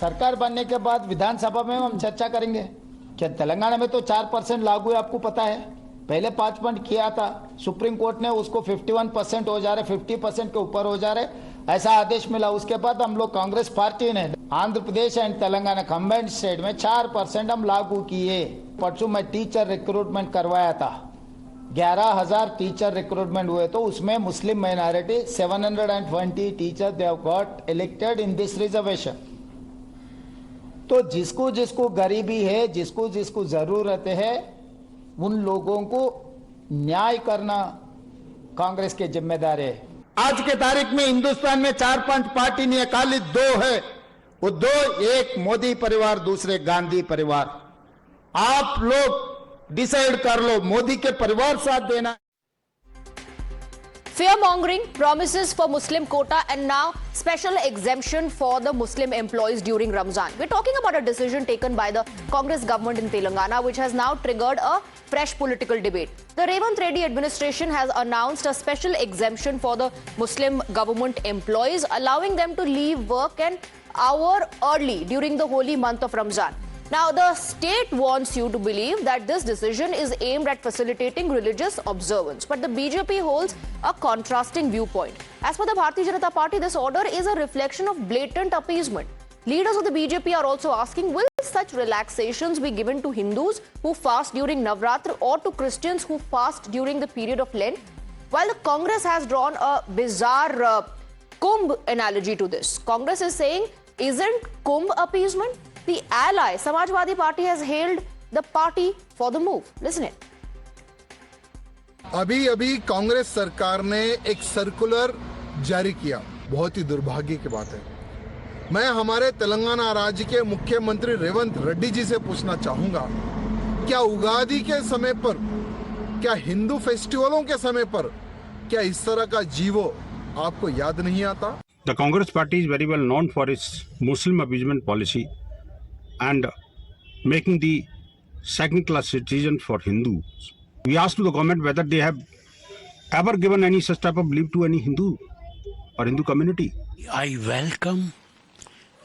सरकार बनने के बाद विधानसभा में हम चर्चा करेंगे। क्या तेलंगाना में तो 4% लागू है, आपको पता है। पहले 5% किया था, सुप्रीम कोर्ट ने उसको 51% हो जा रहे, 50% के ऊपर हो जा रहे, ऐसा आदेश मिला। उसके बाद हम लोग कांग्रेस पार्टी ने Andhra Pradesh and Telangana combined state में 4% हम लागू किए। परसों मैं टीचर रिक्रूटमेंट करवाया था, 11,000 टीचर रिक्रूटमेंट हुए, तो उसमें मुस्लिम minority 720 teacher they have got elected in this reservation. तो जिसको जिसको गरीबी है, जिसको जिसको जरूरत है, उन लोगों को न्याय करना कांग्रेस के जिम्मेदार है। आज के तारीख में हिंदुस्तान में 4-5 पार्टी नहीं है, खाली 2 है। वो 2, एक मोदी परिवार, दूसरे गांधी परिवार। आप लोग डिसाइड कर लो, मोदी के परिवार साथ देना। Fear-mongering, promises for Muslim quota and now special exemption for the Muslim employees during Ramzan. We're talking about a decision taken by the Congress government in Telangana which has now triggered a fresh political debate. The Revanth Reddy administration has announced a special exemption for the Muslim government employees, allowing them to leave work an hour early during the holy month of Ramzan. Now, the state wants you to believe that this decision is aimed at facilitating religious observance. But the BJP holds a contrasting viewpoint. As per the Bharatiya Janata Party, this order is a reflection of blatant appeasement. Leaders of the BJP are also asking, will such relaxations be given to Hindus who fast during Navratra or to Christians who fast during the period of Lent? While the Congress has drawn a bizarre Kumbh analogy to this, Congress is saying, isn't Kumbh appeasement? The ally Samajwadi Party has hailed the party for the move. Listen it. अभी कांग्रेस सरकार ने एक circular जारी किया, बहुत ही दुर्भाग्य की बात है। मैं हमारे तेलंगाना राज्य के मुख्यमंत्री रेवंत रेड्डी जी से पूछना चाहूंगा, क्या उगादी के समय पर, क्या हिंदू फेस्टिवलों के समय पर, क्या इस तरह का जीवो आपको याद नहीं आता? The Congress party is very well known for its Muslim appeasement policy and making the second-class citizen for Hindus. We asked to the government whether they have ever given any such type of leave to any Hindu or Hindu community. I welcome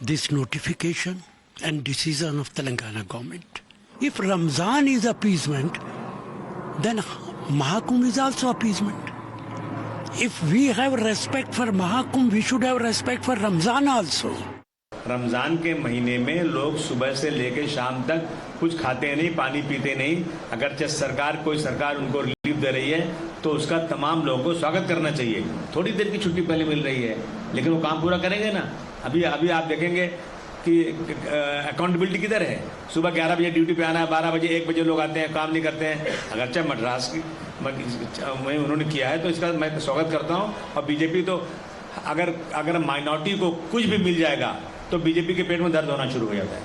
this notification and decision of Telangana government. If Ramzan is appeasement, then Mahakumbh is also appeasement. If we have respect for Mahakumbh, we should have respect for Ramzan also. Ramzan के महीने में लोग सुबह से लेकर शाम तक कुछ खाते नहीं, पानी पीते नहीं। अगर कोई सरकार उनको रिलीफ दे रही है तो उसका तमाम लोगों को स्वागत करना चाहिए। थोड़ी देर की छुट्टी पहले मिल रही है, लेकिन वो काम पूरा करेंगे ना। अभी आप देखेंगे कि अकाउंटेबिलिटी किधर है। सुबह 11 बजे ड्यूटी पे आना है, 12 बजे 1 बजे लोग आते हैं, काम नहीं करते हैं। अगरचे मद्रास की में उन्होंने किया है तो इसका मैं स्वागत करता हूँ। और बीजेपी तो अगर माइनॉरिटी को कुछ भी मिल जाएगा तो बीजेपी के पेट में दर्द होना शुरू हो जाता है।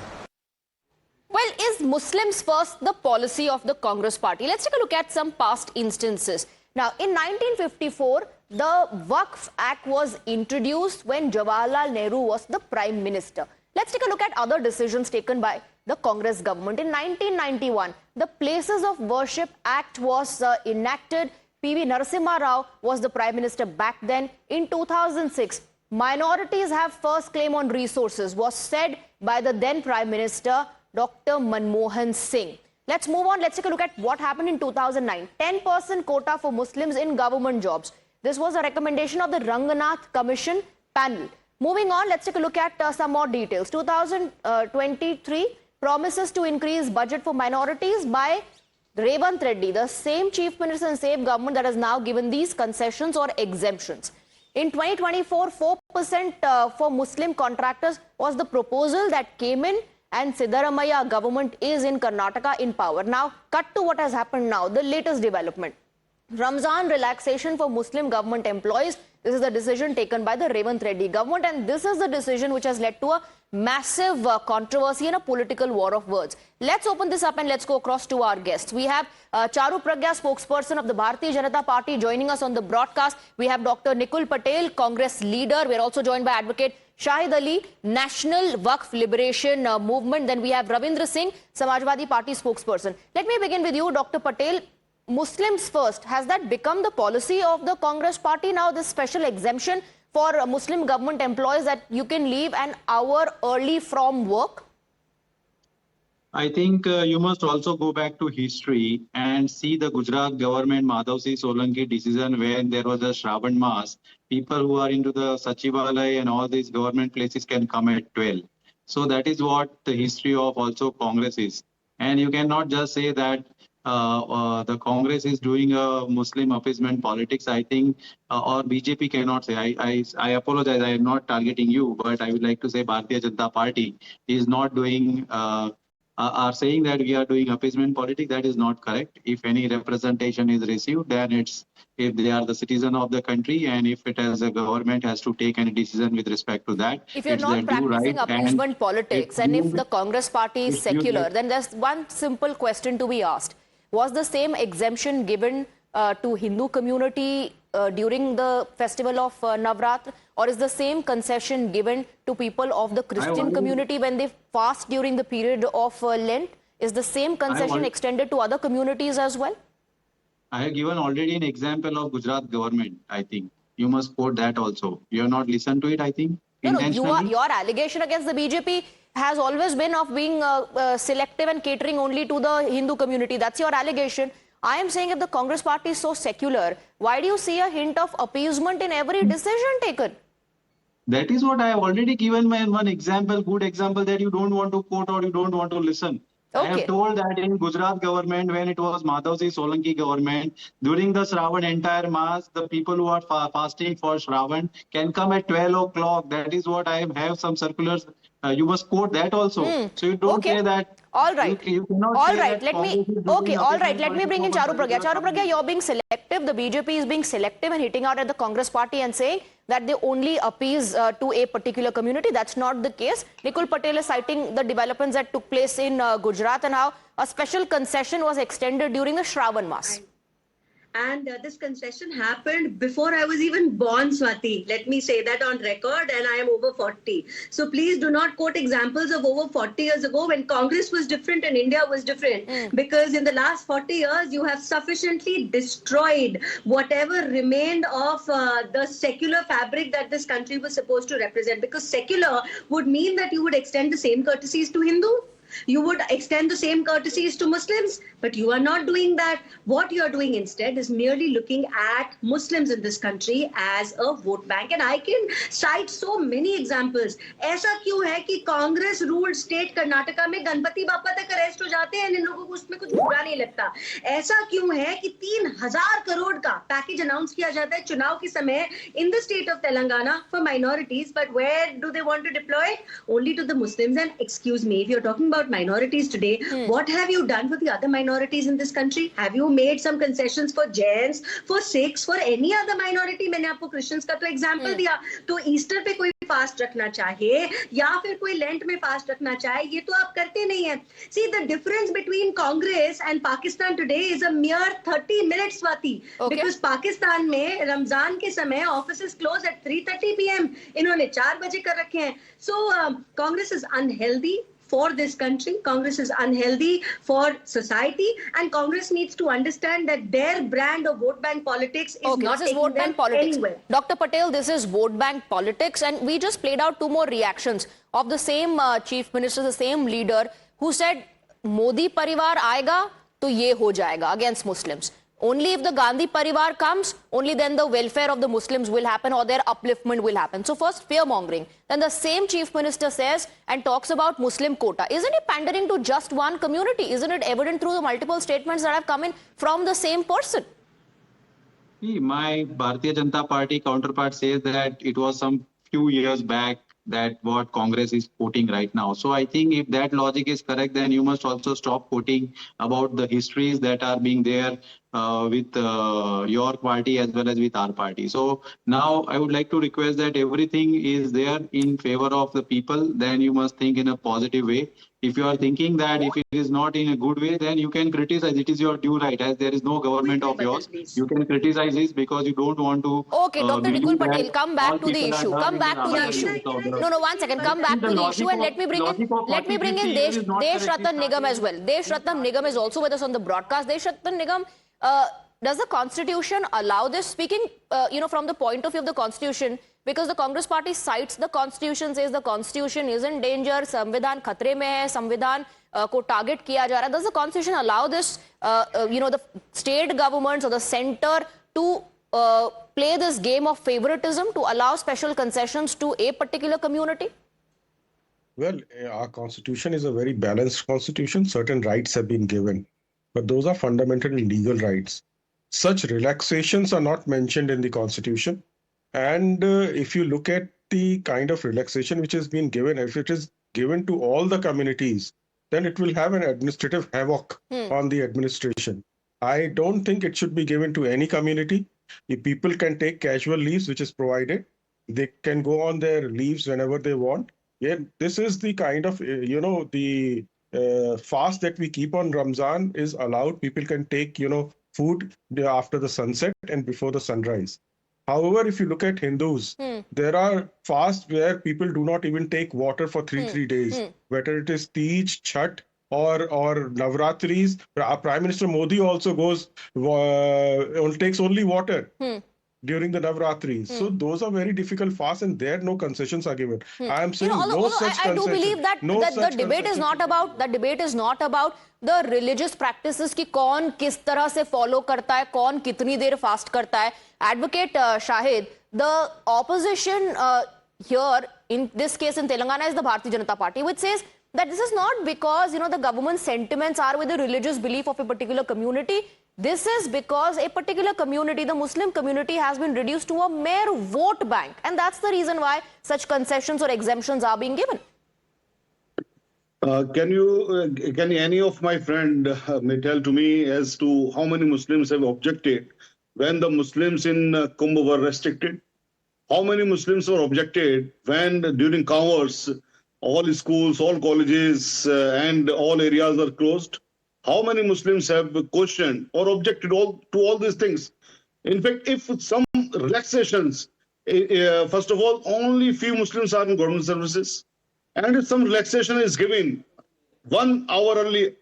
Well, is Muslims first the policy of the Congress party? Let's take a look at some past instances. Now, in 1954, the Waqf Act was introduced when Jawaharlal Nehru was the Prime Minister. Let's take a look at other decisions taken by the Congress government. In 1991, the Places of Worship Act was enacted. P.V. Narasimha Rao was the Prime Minister back then. In 2006, minorities have first claim on resources was said by the then Prime Minister, Dr. Manmohan Singh. Let's move on. Let's take a look at what happened in 2009. 10% quota for Muslims in government jobs. This was a recommendation of the Ranganath Commission panel. Moving on, let's take a look at some more details. 2023 promises to increase budget for minorities by Revanth Reddy, the same Chief Minister and same government that has now given these concessions or exemptions. In 2024, 4% for Muslim contractors was the proposal that came in, and Siddaramaiah government is in Karnataka in power. Now, cut to what has happened now, the latest development. Ramzan relaxation for Muslim government employees. This is the decision taken by the Revanth Reddy government, and this is the decision which has led to a massive controversy and a political war of words. Let's open this up and let's go across to our guests. We have Charu Pragya, spokesperson of the Bharatiya Janata Party, joining us on the broadcast. We have Dr. Nikul Patel, Congress leader. We're also joined by Advocate Shahid Ali, National Waqf Liberation Movement. Then we have Ravindra Singh, Samajwadi Party spokesperson. Let me begin with you, Dr. Patel. Muslims first, has that become the policy of the Congress party now, this special exemption for Muslim government employees that you can leave an hour early from work? I think you must also go back to history and see the Gujarat government Madhavsinh Solanki decision when there was a Shravan Mas. People who are into the Sachivalaya and all these government places can come at 12. So that is what the history of also Congress is. And you cannot just say that the Congress is doing a Muslim appeasement politics. I think, or BJP cannot say. I apologize. I am not targeting you, but I would like to say Bharatiya Janata Party is not doing. Are saying that we are doing appeasement politics. That is not correct. If any representation is received, then it's if they are the citizen of the country, and if it as a government has to take any decision with respect to that. If you're it's not their due practicing right, appeasement politics, and if the Congress party is secular, then there's one simple question to be asked. Was the same exemption given to Hindu community during the festival of Navratri, or is the same concession given to people of the Christian community when they fast during the period of Lent? Is the same concession extended to other communities as well? I have given already an example of Gujarat government. I think you must quote that also. You have not listened to it. I think No, intentionally. your allegation against the BJP has always been of being selective and catering only to the Hindu community. That's your allegation. I am saying if the Congress party is so secular, why do you see a hint of appeasement in every decision taken? That is what I have already given my one example, good example that you don't want to quote or you don't want to listen. I Okay. have told that in Gujarat government, when it was Madhavsinh Solanki government, during the Shravan entire mass, the people who are fasting for Shravan can come at 12 o'clock. That is what I have some circulars. You must quote that also. So you don't Okay. say that. All right. You cannot All say right. that Let me. Congress is doing Okay. All right. appeasement Let me bring in politics Charu over Pragya. Charu Gujarat Pragya, you're being selective. The BJP is being selective and hitting out at the Congress party and saying that they only appease to a particular community. That's not the case. Nikul Patel is citing the developments that took place in Gujarat and how a special concession was extended during the Shravan Mas. And this concession happened before I was even born, Swati. Let me say that on record, and I am over 40. So please do not quote examples of over 40 years ago when Congress was different and India was different. Because in the last 40 years, you have sufficiently destroyed whatever remained of the secular fabric that this country was supposed to represent. Because secular would mean that you would extend the same courtesies to Hindu. You would extend the same courtesies to Muslims, but you are not doing that. What you are doing instead is merely looking at Muslims in this country as a vote bank. And I can cite so many examples. ऐसा क्यों है कि Congress ruled state Karnataka में गणपति बापा तक arrest हो जाते हैं, इन लोगों को उसमें कुछ बुरा नहीं लगता? ऐसा क्यों है कि 3000 करोड़ का पैकेज अनाउंस किया जाता है चुनाव के समय in the state of Telangana for minorities, but where do they want to deploy it? Only to the Muslims. And excuse me, if you're talking about minorities today, what have you done for the other minorities in this country? Have you made some concessions for Jains, for Sikhs, for any other minority? मैंने आपको Christians का तो example दिया. तो Easter पे कोई fast रखना चाहे या फिर कोई लेंट में फास्ट रखना चाहे, ये तो आप करते नहीं हैं. See, the difference between Congress and Pakistan today is a mere 30 minutes, Swati. Okay. Because Pakistan में रमजान के समय offices close at 3:30 p.m. इन्होंने 4 बजे कर रखे हैं. So Congress is unhealthy for this country. Congress is unhealthy for society, and Congress needs to understand that their brand of vote bank politics is Okay, not this is taking vote them bank politics. anywhere. Dr. Patel, this is vote bank politics, and we just played out 2 more reactions of the same chief minister, the same leader, who said, Modi Parivar aayega, to ye ho jayega against Muslims. Only if the Gandhi Parivar comes, only then the welfare of the Muslims will happen or their upliftment will happen. So first, fear-mongering. Then the same chief minister says and talks about Muslim quota. Isn't it pandering to just one community? Isn't it evident through the multiple statements that have come in from the same person? My Bharatiya Janata Party counterpart says that it was some few years back that what Congress is quoting right now. So I think if that logic is correct, then you must also stop quoting about the histories that are being there with your party as well as with our party. So now I would like to request that everything is there in favor of the people, then you must think in a positive way. If you are thinking that if it is not in a good way, then you can criticize. It is your due right, as there is no government of yours. You can criticize this because you don't want to. Okay, Dr. Nikul believe Patel, that come all back to the people are issue. Come learning back in to the our issue. country. No, one second. Come back to the issue and let me bring in Desh Ratan Nigam as well. Desh Ratan Nigam is also with us on the broadcast. Desh Ratan Nigam, does the Constitution allow this? Speaking, from the point of view of the Constitution, because the Congress party cites the constitution, says the constitution is in danger, संविधान खतरे में है, संविधान को target किया जा रहा है. Does the constitution allow this, the state governments or the center to play this game of favoritism to allow special concessions to a particular community? Well, our constitution is a very balanced constitution. Certain rights have been given, but those are fundamental legal rights. Such relaxations are not mentioned in the constitution. And if you look at the kind of relaxation which has been given, if it is given to all the communities, then it will have an administrative havoc on the administration. I don't think it should be given to any community. If people can take casual leaves, which is provided, they can go on their leaves whenever they want. Yeah, this is the kind of, the fast that we keep on Ramzan is allowed. People can take, food after the sunset and before the sunrise. However, if you look at Hindus, there are fasts where people do not even take water for three days, whether it is Teej, Chhat, or Navratris. Our Prime Minister Modi also takes only water during the Navratris. So those are very difficult fasts, and there no concessions are given. I am saying I do believe that the debate is not about the religious practices ki kaun kis tarah se follow karta hai, kaun kitni der fast karta hai. Advocate Shahid, the opposition here in this case in Telangana is the Bharatiya Janata Party, which says that this is not because the government sentiments are with the religious belief of a particular community. This is because a particular community, the Muslim community, has been reduced to a mere vote bank, and that's the reason why such concessions or exemptions are being given. Can any of my friend may tell to me as to how many Muslims have objected when the Muslims in Kumbh were restricted? How many Muslims were objected when during Converse all schools, all colleges and all areas are closed? How many Muslims have questioned or objected to all these things? In fact, if some relaxations, first of all, only few Muslims are in government services. And if some relaxation is given 1 hour early,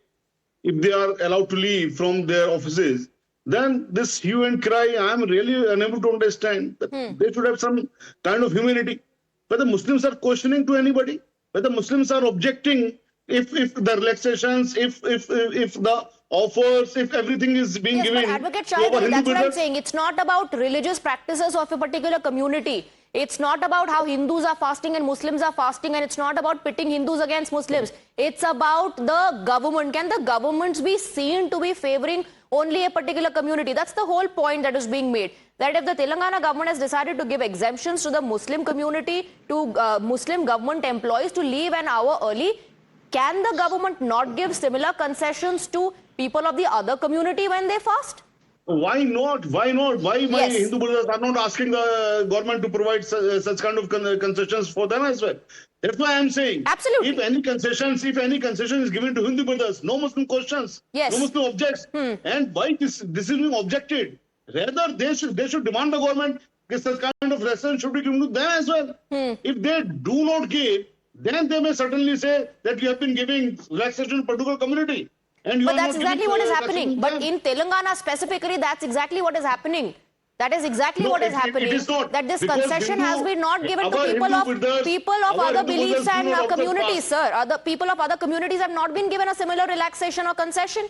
if they are allowed to leave from their offices, then this hue and cry, I am really unable to understand. That they should have some kind of humanity. Whether Muslims are questioning to anybody, whether Muslims are objecting, if the relaxations, if the offers, if everything is being given. But Advocate Shahid, that's what I'm saying. It's not about religious practices of a particular community. It's not about how Hindus are fasting and Muslims are fasting, and it's not about pitting Hindus against Muslims. It's about the government. Can the governments be seen to be favoring only a particular community? That's the whole point that is being made. That if the Telangana government has decided to give exemptions to the Muslim community, to Muslim government employees to leave an hour early, can the government not give similar concessions to people of the other community when they fast? Why not? Why not? Why my Hindu brothers are not asking the government to provide such kind of concessions for them as well? That's why I'm saying. Absolutely. If any concession is given to Hindu brothers, no Muslim questions, no Muslim objects. And why this is being objected? Rather, they should demand the government that such kind of lesson should be given to them as well. If they do not give, then they may certainly say that you have been giving relaxation to a particular community. But that's exactly what is happening. But in Telangana specifically, that's exactly what is happening. That is exactly what is happening. It is not. That this concession has been not given to people of other beliefs and communities, sir. Other people of other communities have not been given a similar relaxation or concession.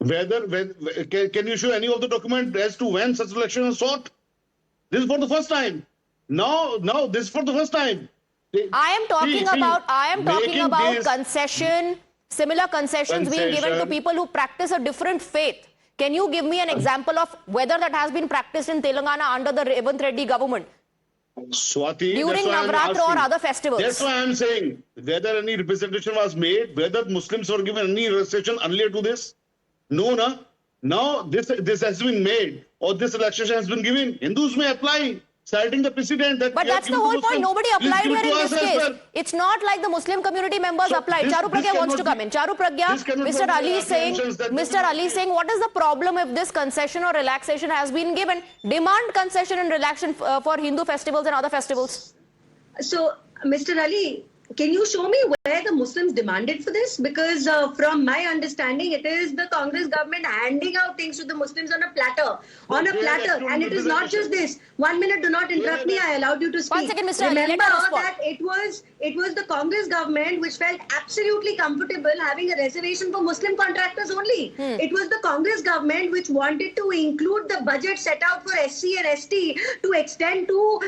Can you show any of the document as to when such election was sought? This is for the first time. Now this is for the first time. I am talking about concession, similar concessions being given to people who practice a different faith. Can you give me an example of whether that has been practiced in Telangana under the Revanth Reddy government? Swati, during Navratri or other festivals. That's why I'm saying whether any representation was made, whether Muslims were given any restriction earlier to this. No, no. Now this has been made, or this relaxation has been given. Hindus may apply, citing the precedent that. But that's the whole point. Nobody applied here in this case. It's not like the Muslim community members applied. Charu Pragya wants to come in. Charu Pragya, Mr. Ali is saying, what is the problem if this concession or relaxation has been given? Demand concession and relaxation for Hindu festivals and other festivals. So, Mr. Ali, Can you show me where the Muslims demanded for this? Because from my understanding, it is the Congress government handing out things to the Muslims on a platter. And it is not just this. 1 minute, do not interrupt me. I allowed you to speak. 1 second, Mr. Ali, let Remember her respond. that it was the Congress government which felt absolutely comfortable having a reservation for Muslim contractors only. It was the Congress government which wanted to include the budget set out for SC and ST to extend to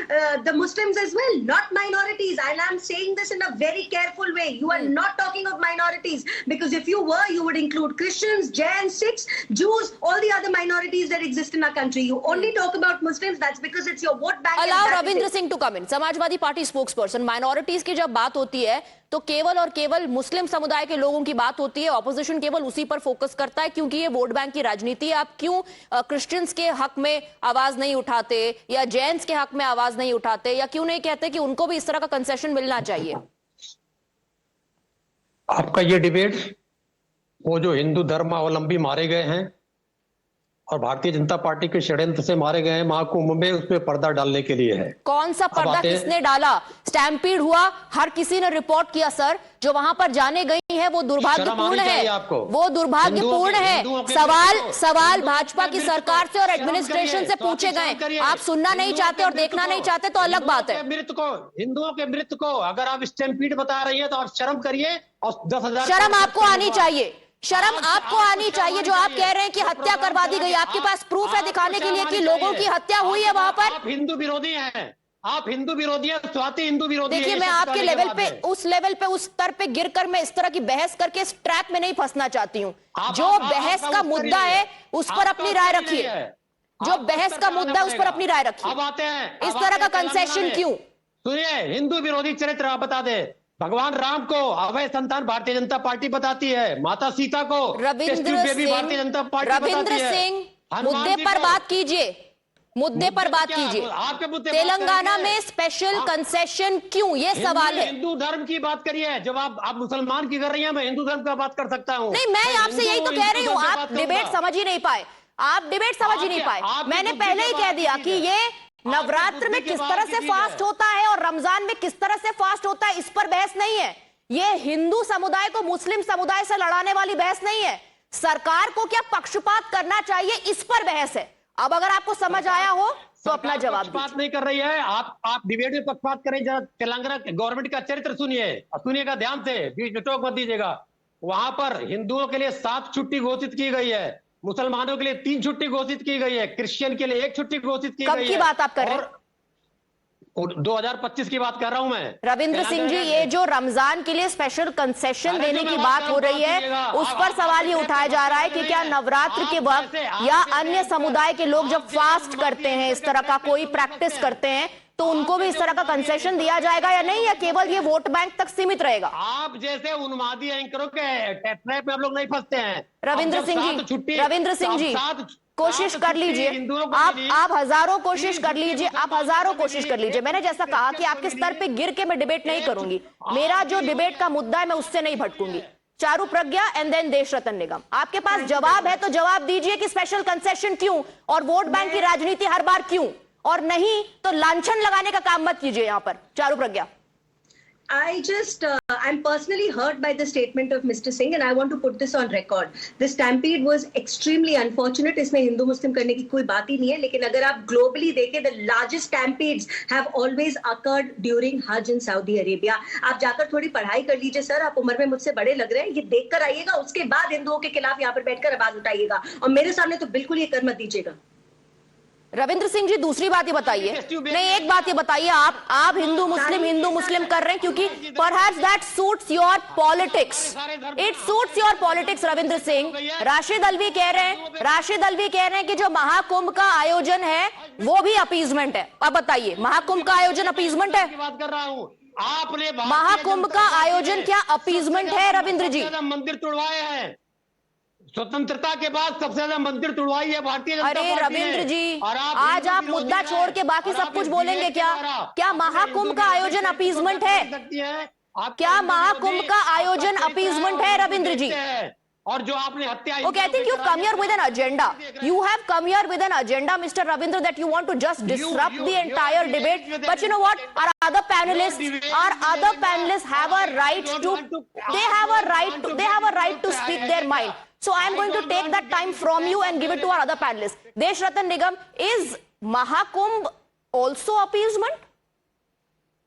the Muslims as well, not minorities. And I'm saying this in a very careful way. You are not talking of minorities, because if you were, you would include Christians, Jains, Sikhs, Jews, all the other minorities that exist in our country. You only talk about Muslims. That's because it's your vote bank. Allow Ravindra Singh to come in. Samajwadi party spokesperson, minorities की जब बात होती है तो केवल और केवल मुस्लिम समुदाय के लोगों की बात होती है। ऑपोजिशन केवल उसी पर फोकस करता है क्योंकि ये वोट बैंक की राजनीति है। आप क्यों क्रिश्चियंस के हक में आवाज नहीं उठाते या जैन्स के हक में आवाज नहीं उठाते, या क्यों नहीं कहते कि उनको भी इस तरह का कंसेशन मिलना चाहिए? आपका ये डिबेट वो जो हिंदू धर्मावलंबी मारे गए हैं और भारतीय जनता पार्टी के षड्यंत्र से मारे गए हैं महाकुंभ में, उस पर पर्दा डालने के लिए है। कौन सा पर्दा किसने डाला? स्टैम्पीड हुआ, हर किसी ने रिपोर्ट किया सर। जो वहां पर जाने गई है वो दुर्भाग्यपूर्ण है, वो दुर्भाग्यपूर्ण है। सवाल भाजपा की सरकार से और एडमिनिस्ट्रेशन से पूछे गए। आप सुनना नहीं चाहते और देखना नहीं चाहते तो अलग बात है। हिंदुओं के मृत्यु को अगर आप स्टैम्पीड बता रही है तो आप शर्म करिए और 10,000 शर्म आपको आनी चाहिए। शर्म आपको आनी चाहिए। जो आप कह रहे हैं कि हत्या करवा दी गई, आपके पास प्रूफ है दिखाने के लिए कि लोगों की हत्या हुई है वहां पर? आप हिंदू विरोधी हैं, आप हिंदू विरोधी हैं, स्वाति हिंदू विरोधी। देखिए, मैं आपके लेवल पे, उस लेवल पे, उस स्तर पे गिरकर मैं इस तरह की बहस करके इस ट्रैप में नहीं फंसना चाहती हूँ। जो बहस का मुद्दा है उस पर अपनी राय रखिए। जो बहस का मुद्दा है उस पर अपनी राय रखिए। अब आते हैं इस तरह का कंसेशन क्यों? सुनिए, हिंदू विरोधी चरित्र आप बता दे। भगवान राम को अवैध संतान भारतीय जनता पार्टी बताती है, माता सीता को रविंद्र सिंह मुद्दे पर बात कीजिए, मुद्दे पर बात कीजिए। आपके मुद्दे तेलंगाना में स्पेशल कंसेशन क्यों, ये सवाल है। हिंदू धर्म की बात करिए। जब आप मुसलमान की कर रही हैं, मैं हिंदू धर्म का बात कर सकता हूँ। नहीं, मैं आपसे यही तो कह रही हूँ। आप डिबेट समझ ही नहीं पाए, आप डिबेट समझ ही नहीं पाए। मैंने पहले ही कह दिया कि ये नवरात्र में किस तरह से फास्ट होता है और रमजान में किस तरह से फास्ट होता है, इस पर बहस नहीं है। ये हिंदू समुदाय को मुस्लिम समुदाय से लड़ाने वाली बहस नहीं है। सरकार को क्या पक्षपात करना चाहिए, इस पर बहस है। अब अगर आपको समझ आया हो तो अपना जवाब दीजिए। पक्षपात नहीं कर रही है। आप डिबेट में पक्षपात करें। जरा तेलंगाना गवर्नमेंट का चरित्र सुनिएगा ध्यान से, बीच में टोक मत दीजिएगा। वहां पर हिंदुओं के लिए 7 छुट्टी घोषित की गई है, मुसलमानों के लिए 3 छुट्टी घोषित की गई है, क्रिश्चियन के लिए 1 छुट्टी घोषित की गई है। कब की बात आप कर रहे हैं? 2025 की बात कर रहा हूं मैं। रविंद्र सिंह जी, ये जो रमजान के लिए स्पेशल कंसेशन देने की बात हो रही है, उस पर सवाल ये उठाया जा रहा है कि क्या नवरात्र के वक्त या अन्य समुदाय के लोग जब फास्ट करते हैं, इस तरह का कोई प्रैक्टिस करते हैं, तो उनको भी इस तरह का कंसेशन दिया जाएगा या नहीं, या केवल ये वोट बैंक तक सीमित रहेगा? आप जैसे उन्मादी एंकरों के ट्रैप में हम लोग नहीं फंसते हैं। रविंद्र सिंह जी, कोशिश कर लीजिए। आप हजारों कोशिश कर लीजिए, आप हजारों कोशिश कर लीजिए। मैंने जैसा कहा कि आपके स्तर पे गिर के मैं डिबेट नहीं करूंगी। मेरा जो डिबेट का मुद्दा है मैं उससे नहीं भटकूंगी। चारू प्रज्ञा एंड देन देश रतन निगम, आपके पास जवाब है तो जवाब दीजिए कि स्पेशल कंसेशन क्यों और वोट बैंक की राजनीति हर बार क्यों, और नहीं तो लांछन लगाने का काम मत कीजिए यहां पर। चारू प्रज्ञा। I'm personally hurt by the statement of Mr. Singh and I want to put this on record. The stampede was extremely unfortunate. इसमें हिंदू मुस्लिम करने की कोई बात ही नहीं है, लेकिन अगर आप globally देखें, the largest stampedes have always occurred during Hajj in Saudi Arabia. आप जाकर थोड़ी पढ़ाई कर लीजिए सर, आप उम्र में मुझसे बड़े लग रहे हैं, ये देखकर आइएगा, उसके बाद हिंदुओं के खिलाफ यहाँ पर बैठकर आवाज उठाइएगा, और मेरे सामने तो बिल्कुल ये कर मत दीजिएगा। रविंद्र सिंह जी, दूसरी बात ये बताइए, नहीं एक बात ये बताइए, आप हिंदू मुस्लिम कर रहे हैं क्योंकि perhaps that suits your politics, it suits your politics। Ravindra Singh, Rashid Alvi कह रहे हैं कि जो महाकुंभ का आयोजन है वो भी अपीजमेंट है। अब बताइए, महाकुंभ का आयोजन अपीजमेंट है? बात कर रहा हूँ। आपने महाकुंभ का आयोजन क्या अपीजमेंट है? रविंद्र जी, मंदिर तुड़वाए हैं, स्वतंत्रता के बाद सबसे ज्यादा मंदिर तुड़वाई है भारतीय जनता पार्टी ने। रविंद्र जी, आज आप मुद्दा छोड़ के बाकी सब कुछ बोलेंगे क्या? क्या महाकुंभ का आयोजन अपीजमेंट है? क्या महाकुंभ का आयोजन अपीजमेंट है? रविंद्र जी, और जो आपने हत्या Okay, I think you've come here with an agenda. You have come here with an agenda, Mr. Ravindra, that you want to just disrupt the entire debate. But you know what? Our other panelists have a right to. They have a right to speak their mind. So I am going to take that time from you and give it to our other panelists. Desh Ratan Nigam, is Mahakumbh also appeasement?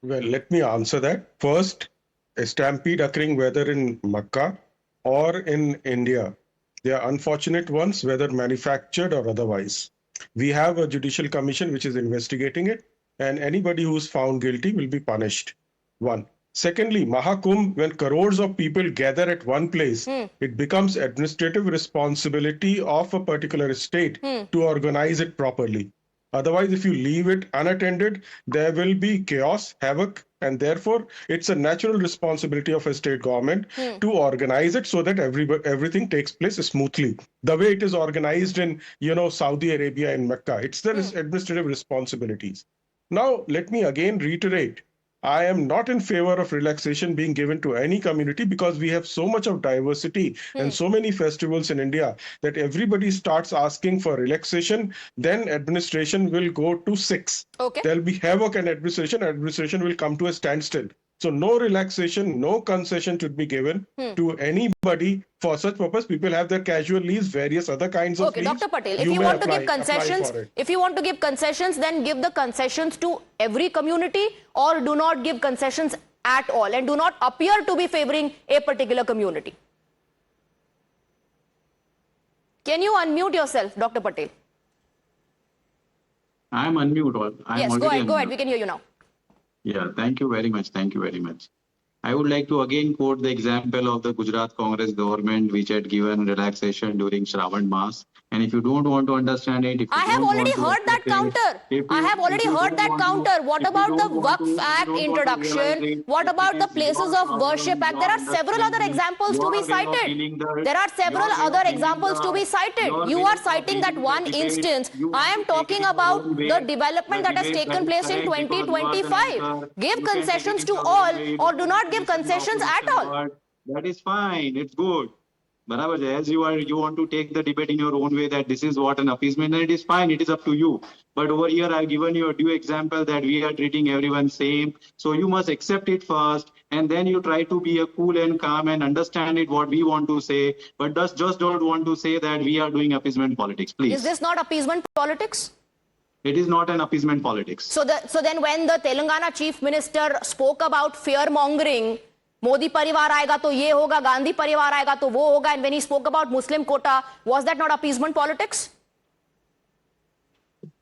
Well, let me answer that. First, a stampede occurring whether in Makkah or in India, they are unfortunate ones, whether manufactured or otherwise. We have a judicial commission which is investigating it, and anybody who's found guilty will be punished. One. Secondly, Mahakumbh, when crores of people gather at one place, it becomes administrative responsibility of a particular state to organize it properly. Otherwise, if you leave it unattended, there will be chaos, havoc, and therefore it's a natural responsibility of a state government to organize it so that everything takes place smoothly. The way it is organized in, Saudi Arabia and Mecca, it's the administrative responsibilities. Now, let me again reiterate, I am not in favor of relaxation being given to any community because we have so much of diversity and so many festivals in India that everybody starts asking for relaxation, then administration will go to 6. Okay. There'll be havoc and administration will come to a standstill. So no relaxation, no concession should be given to anybody for such purpose. People have their casual leaves, various other kinds of Okay, leaves. Dr. Patel, if you want to give concessions, then give the concessions to every community, or do not give concessions at all and do not appear to be favoring a particular community. Can you unmute yourself, Dr. Patel? I am unmute. Yes, go ahead. We can hear you now. Yeah, thank you very much. Thank you very much. I would like to again quote the example of the Gujarat Congress government, which had given relaxation during Shravan Mas. And if you don't want to understand it, I have already heard that counter. What about the Waqf Act introduction? What about the Places of Worship Act? There are several other examples to be cited. You are citing that one instance. I am talking about the development that has taken place in 2025. Give concessions to all, or do not give concessions at all. That is fine. It's good. Barabar, as you want to take the debate in your own way that this is what an appeasement, and it is fine. It is up to you. But over here, I've given you a due example that we are treating everyone same. So you must accept it first, and then you try to be a cool and calm and understand it what we want to say. But just don't want to say that we are doing appeasement politics, please. Is this not appeasement politics? It is not an appeasement politics. So then when the Telangana Chief Minister spoke about fear-mongering, Modi परिवार आएगा तो ये होगा, Gandhi परिवार आएगा तो वो होगा, and when he spoke about Muslim quota, was that not appeasement politics?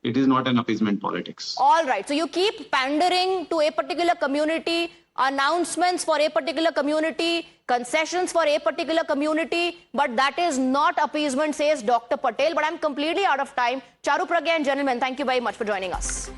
It is not an appeasement politics. All right. So you keep pandering to a particular community, announcements for a particular community, concessions for a particular community, but that is not appeasement, says Dr. Patel. But I'm completely out of time. Charu Pragya and gentlemen, thank you very much for joining us.